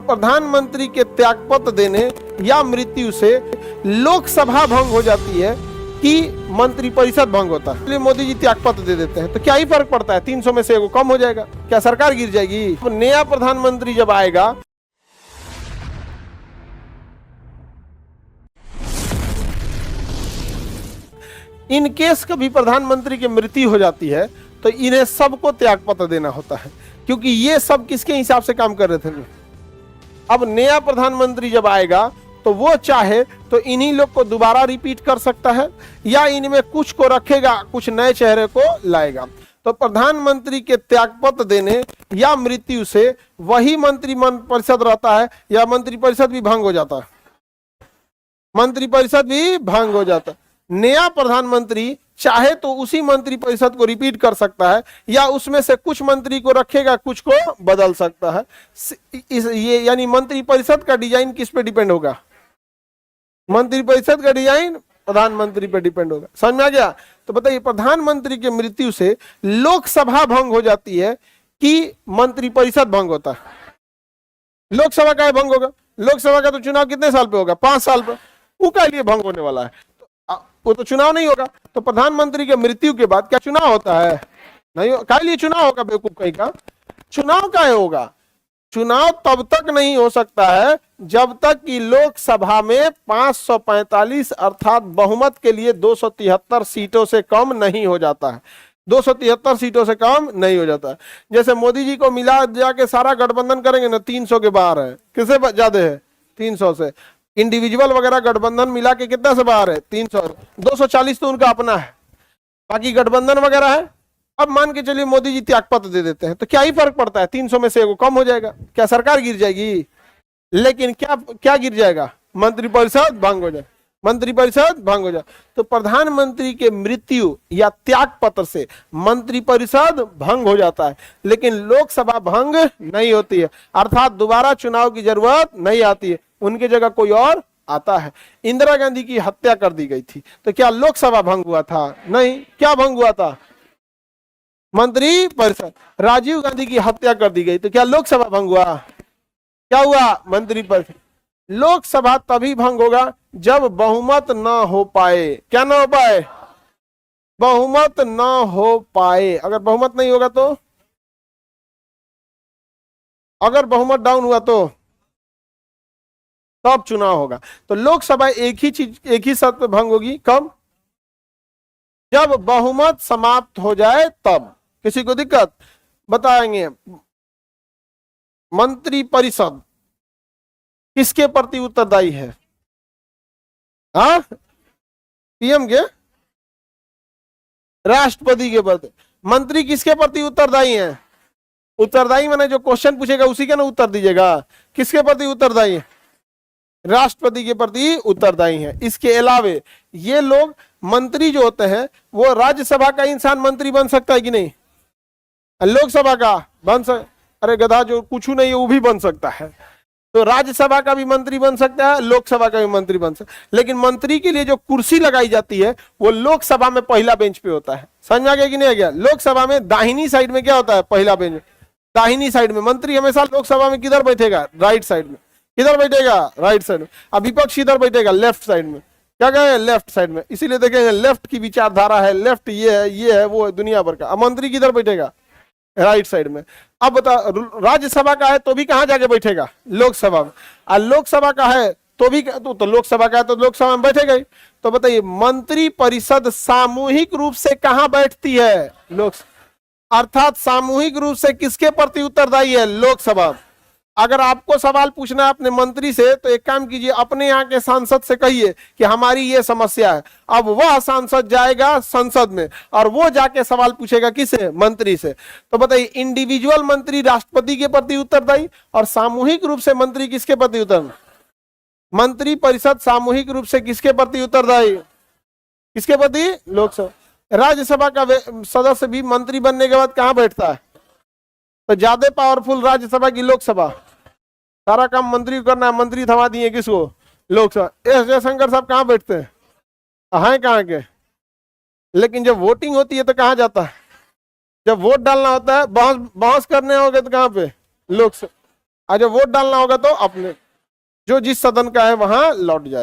प्रधानमंत्री के त्यागपत्र देने या मृत्यु से लोकसभा भंग हो जाती है कि मंत्रिपरिषद भंग होता है। इसलिए मोदी जी त्यागपत्र दे देते हैं तो क्या ही फर्क पड़ता है, 300 में से एगो कम हो जाएगा, क्या सरकार गिर जाएगी? तो नया प्रधानमंत्री जब आएगा इन केस कभी प्रधानमंत्री की मृत्यु हो जाती है तो इन्हें सबको त्यागपत्र देना होता है, क्योंकि ये सब किसके हिसाब से काम कर रहे थे। अब नया प्रधानमंत्री जब आएगा तो वो चाहे तो इन्हीं लोग को दोबारा रिपीट कर सकता है या इनमें कुछ को रखेगा, कुछ नए चेहरे को लाएगा। तो प्रधानमंत्री के त्यागपत्र देने या मृत्यु से वही मंत्रिपरिषद रहता है या मंत्रिपरिषद भी भंग हो जाता है, मंत्रिपरिषद भी भंग हो जाता है। नया प्रधानमंत्री चाहे तो उसी मंत्रिपरिषद को रिपीट कर सकता है या उसमें से कुछ मंत्री को रखेगा, कुछ को बदल सकता है। ये यानी मंत्रिपरिषद का डिजाइन किस पे डिपेंड होगा? मंत्रिपरिषद का डिजाइन प्रधानमंत्री पे डिपेंड होगा। समझ में आ गया? तो बताइए, प्रधानमंत्री की मृत्यु से लोकसभा भंग हो जाती है कि मंत्रिपरिषद भंग होता है? लोकसभा का भंग होगा। लोकसभा का तो चुनाव कितने साल पे होगा? 5 साल पे। वो का लिए भंग होने वाला है, वो तो चुनाव नहीं होगा। तो प्रधानमंत्री के मृत्यु के बाद क्या चुनाव होता है? नहीं। काय लिए चुनाव होगा? बेवकूफ कहीं का चुनाव काय होगा? चुनाव तब तक नहीं हो सकता है जब तक कि लोकसभा में 545 अर्थात बहुमत के लिए 273 सीटों से कम नहीं हो जाता है। 273 सीटों से कम नहीं हो जाता है। जैसे मोदी जी को मिला जाके सारा गठबंधन करेंगे ना, 300 के बाहर है। किससे ज्यादा है? 300 से। इंडिविजुअल वगैरह गठबंधन मिला के कितना से बाहर है? 300। 240 तो उनका अपना है, बाकी गठबंधन वगैरह है। अब मान के चलिए मोदी जी त्यागपत्र दे देते हैं तो क्या ही फर्क पड़ता है, 300 में से एगो कम हो जाएगा, क्या सरकार गिर जाएगी? लेकिन क्या गिर जाएगा? मंत्रिपरिषद भंग हो जाए, मंत्रिपरिषद भंग हो जाए। तो प्रधानमंत्री के मृत्यु या त्यागपत्र से मंत्रिपरिषद भंग हो जाता है, लेकिन लोकसभा भंग नहीं होती है, अर्थात दोबारा चुनाव की जरूरत नहीं आती है, उनकी जगह कोई और आता है। इंदिरा गांधी की हत्या कर दी गई थी तो क्या लोकसभा भंग हुआ था? नहीं। क्या भंग हुआ था? मंत्रिपरिषद। राजीव गांधी की हत्या कर दी गई तो क्या लोकसभा भंग हुआ? क्या हुआ? मंत्रिपरिषद। लोकसभा तभी भंग होगा जब बहुमत ना हो पाए। क्या ना हो पाए? बहुमत ना हो पाए। अगर बहुमत नहीं होगा तो, अगर बहुमत डाउन हुआ तो तब चुनाव होगा। तो लोकसभा एक ही शर्त पे भंग होगी, कब? जब बहुमत समाप्त हो जाए तब। किसी को दिक्कत? बताएंगे। मंत्रिपरिषद किसके प्रति उत्तरदायी है? हाँ, पीएम के, राष्ट्रपति के प्रति। मंत्री किसके प्रति उत्तरदायी हैं? उत्तरदायी माने जो क्वेश्चन पूछेगा उसी का ना उत्तर दीजिएगा। किसके प्रति उत्तरदायी है? राष्ट्रपति के प्रति उत्तरदायी है। इसके अलावे ये लोग मंत्री जो होते हैं वो राज्यसभा का इंसान मंत्री बन सकता है कि नहीं? लोकसभा का बन अरे गधा, जो कुछ नहीं है वो भी बन सकता है। तो राज्यसभा का भी मंत्री बन सकता है, लोकसभा का भी मंत्री बन सकता है। लेकिन मंत्री के लिए जो कुर्सी लगाई जाती है वो लोकसभा में पहला बेंच पे होता है। समझ में आ गया कि नहीं आ गया? लोकसभा में दाहिनी साइड में क्या होता है? पहला बेंच। दाहिनी साइड में मंत्री हमेशा लोकसभा में किधर बैठेगा? राइट साइड में। किधर बैठेगा? राइट साइड में। अब विपक्ष इधर बैठेगा लेफ्ट साइड में। क्या कहें? लेफ्ट साइड में। इसीलिए देखेंगे लेफ्ट की विचारधारा है, लेफ्ट ये है वो है दुनिया भर का। अब मंत्री किधर बैठेगा? राइट साइड में। अब बता, राज्यसभा का है तो भी कहां जाके बैठेगा? लोकसभा में। और लोकसभा का है तो भी तो लोकसभा का है तो लोकसभा में बैठेगा ही। तो बताइए, मंत्रिपरिषद सामूहिक रूप से कहां बैठती है? लोकसभा। अर्थात सामूहिक रूप से किसके प्रति उत्तरदायी है? लोकसभा। अगर आपको सवाल पूछना है अपने मंत्री से तो एक काम कीजिए, अपने यहाँ के सांसद से कहिए कि हमारी ये समस्या है। अब वह सांसद जाएगा संसद में और वो जाके सवाल पूछेगा किससे? मंत्री से। तो बताइए, इंडिविजुअल मंत्री राष्ट्रपति के प्रति उत्तरदायी और सामूहिक रूप से मंत्री किसके प्रति उत्तरदायी? मंत्रिपरिषद सामूहिक रूप से किसके प्रति उत्तरदायी? किसके प्रति? लोकसभा। राज्यसभा का सदस्य भी मंत्री बनने के बाद कहां बैठता है? तो ज्यादा पावरफुल राज्यसभा की लोकसभा। सारा काम मंत्री करना है, मंत्री थमा दिए किसको? लोकसभा। एस जयशंकर साहब कहाँ बैठते हैं? कहाँ के? लेकिन जब वोटिंग होती है तो कहाँ जाता है? जब वोट डालना होता है, बहस करने होगे तो कहाँ पे? लोकसभा। आज जब वोट डालना होगा तो अपने जो जिस सदन का है वहां लौट जाएगा।